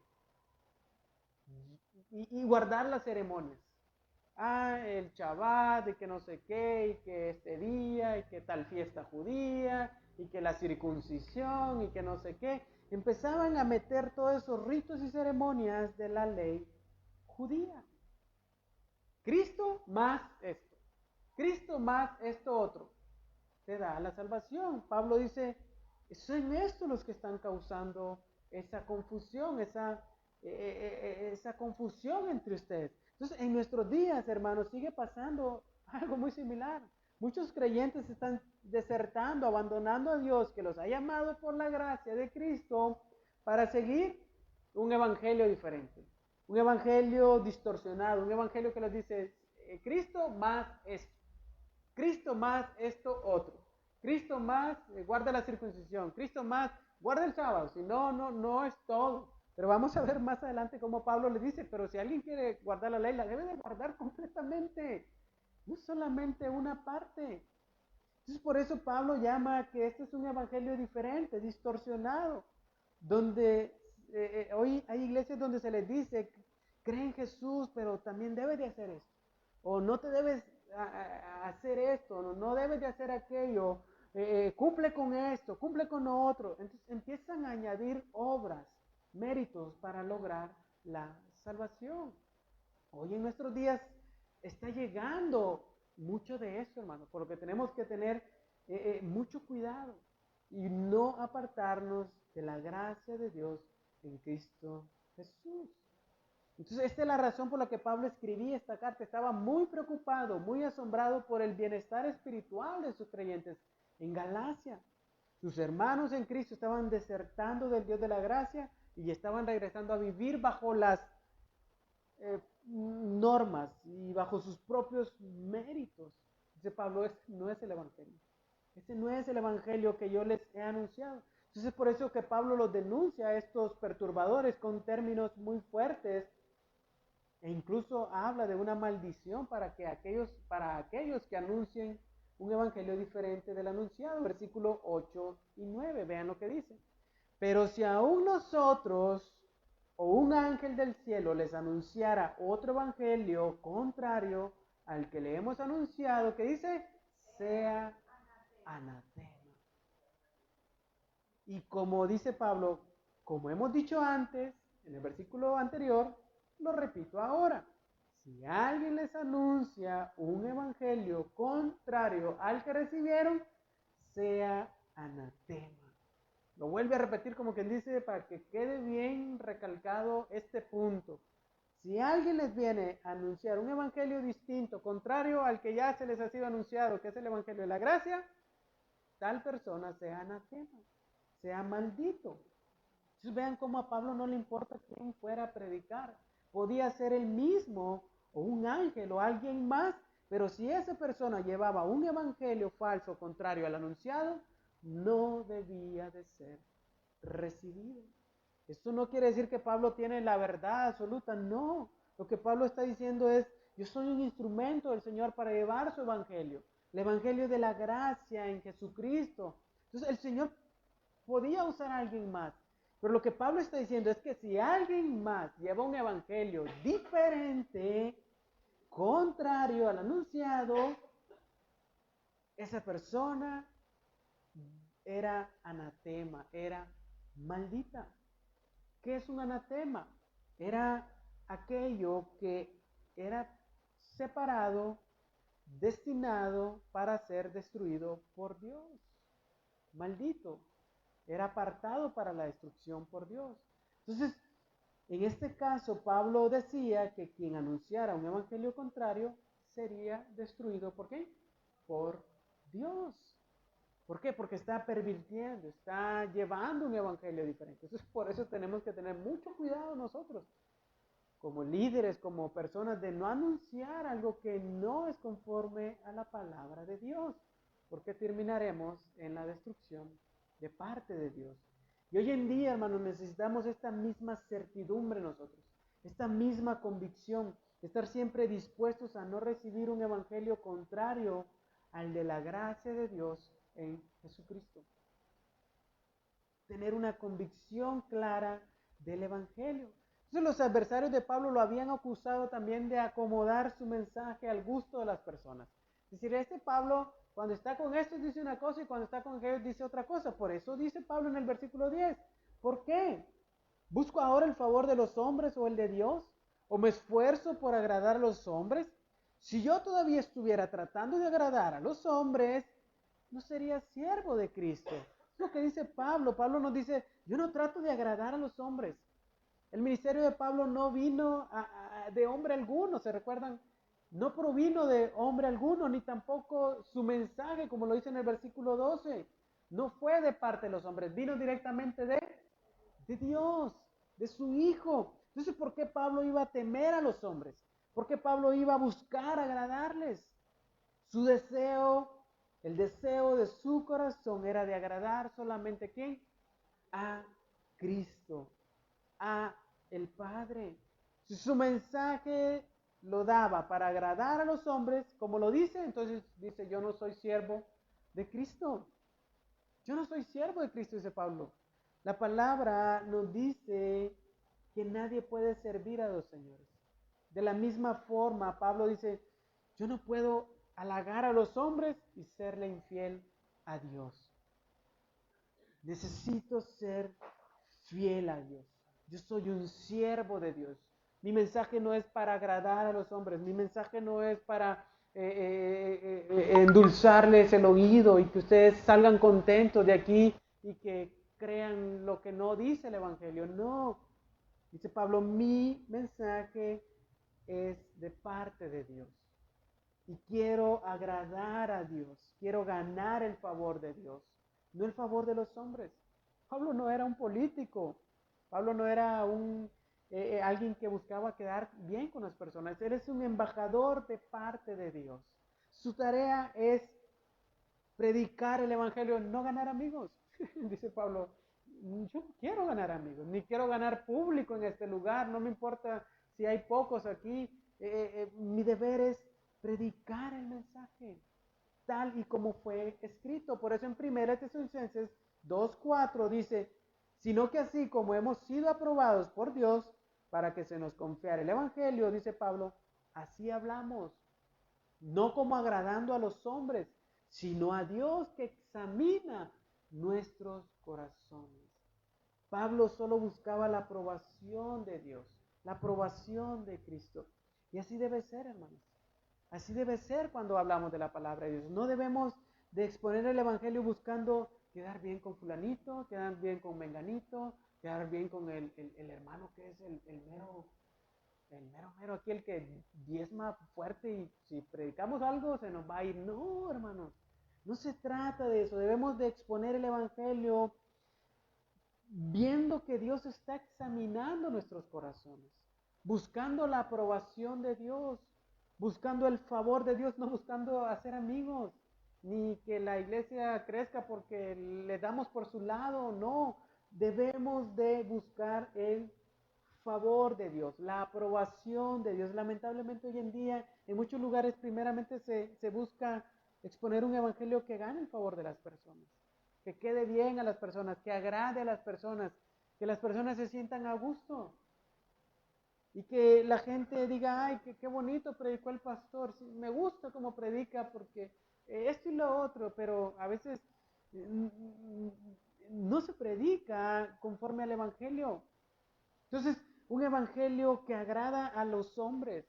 y guardar las ceremonias. El Shabbat, y que no sé qué, y que este día, y que tal fiesta judía, y que la circuncisión, y que no sé qué. Empezaban a meter todos esos ritos y ceremonias de la ley judía. Cristo más esto. Cristo más esto otro. Te da la salvación. Pablo dice, son estos los que están causando esa confusión, esa confusión entre ustedes. Entonces, en nuestros días, hermanos, sigue pasando algo muy similar. Muchos creyentes están desertando, abandonando a Dios, que los ha llamado por la gracia de Cristo, para seguir un evangelio diferente, un evangelio distorsionado, un evangelio que les dice, Cristo más esto. Cristo más esto otro. Cristo más guarda la circuncisión. Cristo más guarda el sábado. Si no es todo. Pero vamos a ver más adelante cómo Pablo le dice, pero si alguien quiere guardar la ley, la debe de guardar completamente. No solamente una parte. Entonces por eso Pablo llama que este es un evangelio diferente, distorsionado, donde hoy hay iglesias donde se les dice, cree en Jesús, pero también debes de hacer esto, o no te debes hacer esto, no debes de hacer aquello, cumple con esto, cumple con lo otro. Entonces empiezan a añadir obras, méritos para lograr la salvación. Hoy en nuestros días está llegando mucho de eso, hermano, por lo que tenemos que tener mucho cuidado y no apartarnos de la gracia de Dios en Cristo Jesús. Entonces, esta es la razón por la que Pablo escribía esta carta. Estaba muy preocupado, muy asombrado por el bienestar espiritual de sus creyentes en Galacia. Sus hermanos en Cristo estaban desertando del Dios de la gracia y estaban regresando a vivir bajo las normas y bajo sus propios méritos. Dice Pablo, no es el evangelio. Ese no es el evangelio que yo les he anunciado. Entonces por eso que Pablo los denuncia a estos perturbadores con términos muy fuertes e incluso habla de una maldición para aquellos que anuncien un evangelio diferente del anunciado. Versículo 8 y 9, vean lo que dice. Pero si aún nosotros o un ángel del cielo les anunciara otro evangelio contrario al que le hemos anunciado, que dice, sea anatema. Y como dice Pablo, como hemos dicho antes, en el versículo anterior, lo repito ahora. Si alguien les anuncia un evangelio contrario al que recibieron, sea anatema. Lo vuelve a repetir como quien dice para que quede bien recalcado este punto. Si alguien les viene a anunciar un evangelio distinto, contrario al que ya se les ha sido anunciado, que es el evangelio de la gracia, tal persona sea anatema, sea maldito. Entonces vean cómo a Pablo no le importa quién fuera a predicar. Podía ser él mismo o un ángel o alguien más, pero si esa persona llevaba un evangelio falso contrario al anunciado, no debía de ser recibido. Esto no quiere decir que Pablo tiene la verdad absoluta, no. Lo que Pablo está diciendo es, yo soy un instrumento del Señor para llevar su evangelio, el evangelio de la gracia en Jesucristo. Entonces el Señor podía usar a alguien más, pero lo que Pablo está diciendo es que si alguien más lleva un evangelio diferente, contrario al anunciado, esa persona era anatema, era maldita. ¿Qué es un anatema? Era aquello que era separado, destinado para ser destruido por Dios. Maldito. Era apartado para la destrucción por Dios. Entonces, en este caso, Pablo decía que quien anunciara un evangelio contrario sería destruido. ¿Por qué? Por Dios. ¿Por qué? Porque está pervirtiendo, está llevando un evangelio diferente. Entonces, por eso tenemos que tener mucho cuidado nosotros, como líderes, como personas, de no anunciar algo que no es conforme a la palabra de Dios, porque terminaremos en la destrucción de parte de Dios. Y hoy en día, hermanos, necesitamos esta misma certidumbre nosotros, esta misma convicción, estar siempre dispuestos a no recibir un evangelio contrario al de la gracia de Dios en Jesucristo. Tener una convicción clara del evangelio. Entonces los adversarios de Pablo lo habían acusado también de acomodar su mensaje al gusto de las personas. Es decir, este Pablo, cuando está con estos dice una cosa y cuando está con ellos dice otra cosa. Por eso dice Pablo en el versículo 10. ¿Por qué? ¿Busco ahora el favor de los hombres o el de Dios? ¿O me esfuerzo por agradar a los hombres? Si yo todavía estuviera tratando de agradar a los hombres, no sería siervo de Cristo. Es lo que dice Pablo. Pablo nos dice, yo no trato de agradar a los hombres. El ministerio de Pablo no vino de hombre alguno, ¿se recuerdan? No provino de hombre alguno, ni tampoco su mensaje, como lo dice en el versículo 12. No fue de parte de los hombres, vino directamente de Dios, de su Hijo. Entonces, ¿por qué Pablo iba a temer a los hombres? ¿Por qué Pablo iba a buscar agradarles? Su deseo, el deseo de su corazón era de agradar solamente ¿a quién? A Cristo, a el Padre. Si su mensaje lo daba para agradar a los hombres, como lo dice, entonces dice, yo no soy siervo de Cristo. Yo no soy siervo de Cristo, dice Pablo. La palabra nos dice que nadie puede servir a dos señores. De la misma forma, Pablo dice, yo no puedo halagar a los hombres y serle infiel a Dios. Necesito ser fiel a Dios. Yo soy un siervo de Dios. Mi mensaje no es para agradar a los hombres. Mi mensaje no es para endulzarles el oído y que ustedes salgan contentos de aquí y que crean lo que no dice el Evangelio. No. Dice Pablo, mi mensaje es de parte de Dios. Y quiero agradar a Dios. Quiero ganar el favor de Dios, no el favor de los hombres. Pablo no era un político. Pablo no era alguien que buscaba quedar bien con las personas. Él es un embajador de parte de Dios. Su tarea es predicar el evangelio, no ganar amigos. Dice Pablo, yo no quiero ganar amigos, ni quiero ganar público en este lugar, no me importa si hay pocos aquí. Mi deber es predicar el mensaje, tal y como fue escrito. Por eso en 1 Tesalonicenses 2:4 dice, sino que así como hemos sido aprobados por Dios para que se nos confiara el evangelio, dice Pablo, así hablamos, no como agradando a los hombres, sino a Dios que examina nuestros corazones. Pablo solo buscaba la aprobación de Dios, la aprobación de Cristo. Y así debe ser, hermanos. Así debe ser cuando hablamos de la palabra de Dios. No debemos de exponer el evangelio buscando quedar bien con fulanito, quedar bien con menganito, quedar bien con el hermano que es el mero aquí, el que diezma fuerte, y si predicamos algo se nos va a ir. No, hermanos, no se trata de eso. Debemos de exponer el evangelio viendo que Dios está examinando nuestros corazones, buscando la aprobación de Dios, buscando el favor de Dios, no buscando hacer amigos, ni que la iglesia crezca porque le damos por su lado. No, debemos de buscar el favor de Dios, la aprobación de Dios. Lamentablemente hoy en día en muchos lugares primeramente se busca exponer un evangelio que gane el favor de las personas, que quede bien a las personas, que agrade a las personas, que las personas se sientan a gusto y que la gente diga, ay, qué bonito predicó el pastor, sí, me gusta cómo predica porque esto y lo otro, pero a veces no se predica conforme al evangelio. Entonces, un evangelio que agrada a los hombres,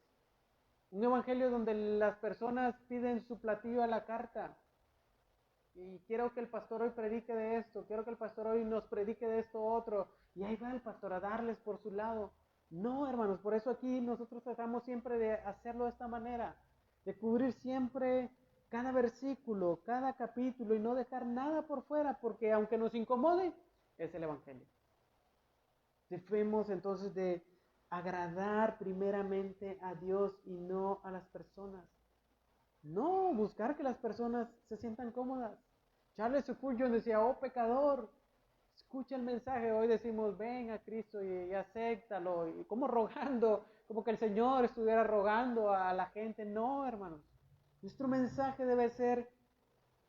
un evangelio donde las personas piden su platillo a la carta, y quiero que el pastor hoy predique de esto, quiero que el pastor hoy nos predique de esto otro, y ahí va el pastor a darles por su lado. No, hermanos, por eso aquí nosotros tratamos siempre de hacerlo de esta manera, de cubrir siempre cada versículo, cada capítulo, y no dejar nada por fuera, porque aunque nos incomode, es el evangelio. Debemos entonces de agradar primeramente a Dios y no a las personas. No buscar que las personas se sientan cómodas. Charles Spurgeon decía, oh pecador, escucha el mensaje. Hoy decimos, ven a Cristo y acéptalo. Y como rogando, como que el Señor estuviera rogando a la gente. No, hermanos. Nuestro mensaje debe ser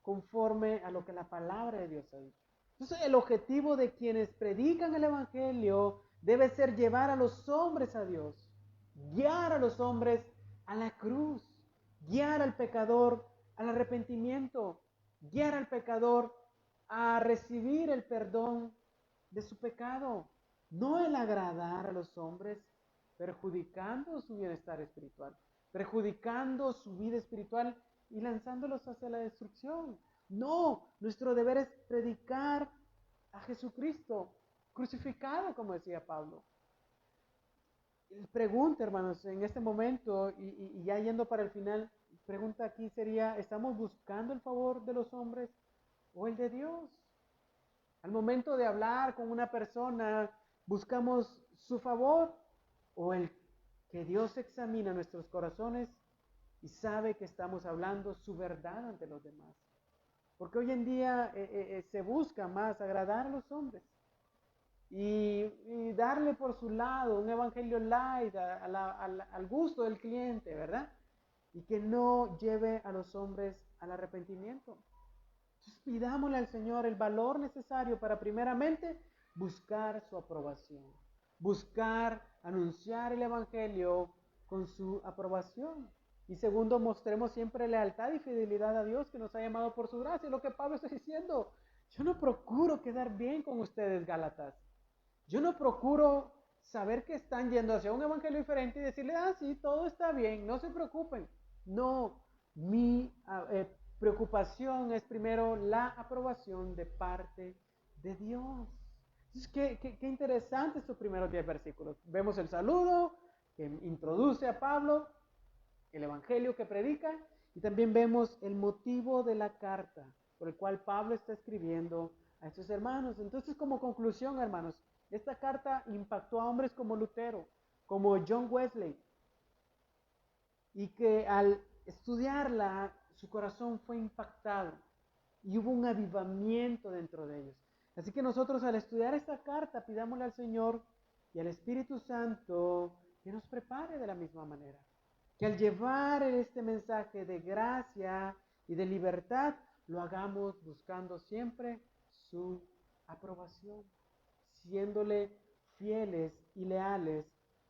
conforme a lo que la palabra de Dios ha dicho. Entonces, el objetivo de quienes predican el Evangelio debe ser llevar a los hombres a Dios, guiar a los hombres a la cruz, guiar al pecador al arrepentimiento, guiar al pecador a recibir el perdón de su pecado, no el agradar a los hombres, perjudicando su bienestar espiritual, perjudicando su vida espiritual y lanzándolos hacia la destrucción. No, nuestro deber es predicar a Jesucristo crucificado, como decía Pablo. Pregunta, hermanos, en este momento y ya yendo para el final, pregunta aquí sería, ¿estamos buscando el favor de los hombres o el de Dios? Al momento de hablar con una persona, ¿buscamos su favor o el que Dios examina nuestros corazones y sabe que estamos hablando su verdad ante los demás? Porque hoy en día se busca más agradar a los hombres y darle por su lado un evangelio light al gusto del cliente, ¿verdad? Y que no lleve a los hombres al arrepentimiento. Entonces pidámosle al Señor el valor necesario para primeramente buscar su aprobación, buscar anunciar el Evangelio con su aprobación. Y segundo, mostremos siempre lealtad y fidelidad a Dios que nos ha llamado por su gracia. Lo que Pablo está diciendo, yo no procuro quedar bien con ustedes, Gálatas. Yo no procuro saber que están yendo hacia un evangelio diferente y decirle, sí, todo está bien, no se preocupen. No, mi preocupación es primero la aprobación de parte de Dios. Entonces, qué interesante estos primeros 10 versículos. Vemos el saludo que introduce a Pablo, el evangelio que predica, y también vemos el motivo de la carta por el cual Pablo está escribiendo a estos hermanos. Entonces, como conclusión, hermanos, esta carta impactó a hombres como Lutero, como John Wesley, y que al estudiarla, su corazón fue impactado y hubo un avivamiento dentro de ellos. Así que nosotros al estudiar esta carta, pidámosle al Señor y al Espíritu Santo que nos prepare de la misma manera. Que al llevar este mensaje de gracia y de libertad, lo hagamos buscando siempre su aprobación, siéndole fieles y leales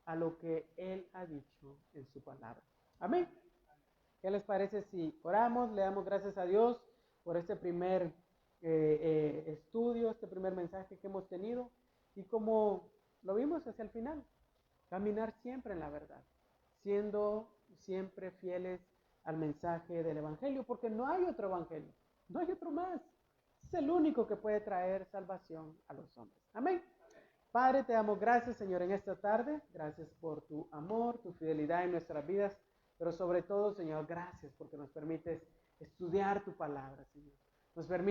a lo que Él ha dicho en su palabra. Amén. ¿Qué les parece si oramos, le damos gracias a Dios por este primer estudio, este primer mensaje que hemos tenido y como lo vimos hacia el final, caminar siempre en la verdad, siendo siempre fieles al mensaje del Evangelio, porque no hay otro Evangelio, no hay otro más. Es el único que puede traer salvación a los hombres. Amén. Padre, te damos gracias, Señor, en esta tarde. Gracias por tu amor, tu fidelidad en nuestras vidas. Pero sobre todo, Señor, gracias porque nos permites estudiar tu palabra, Señor. Nos permite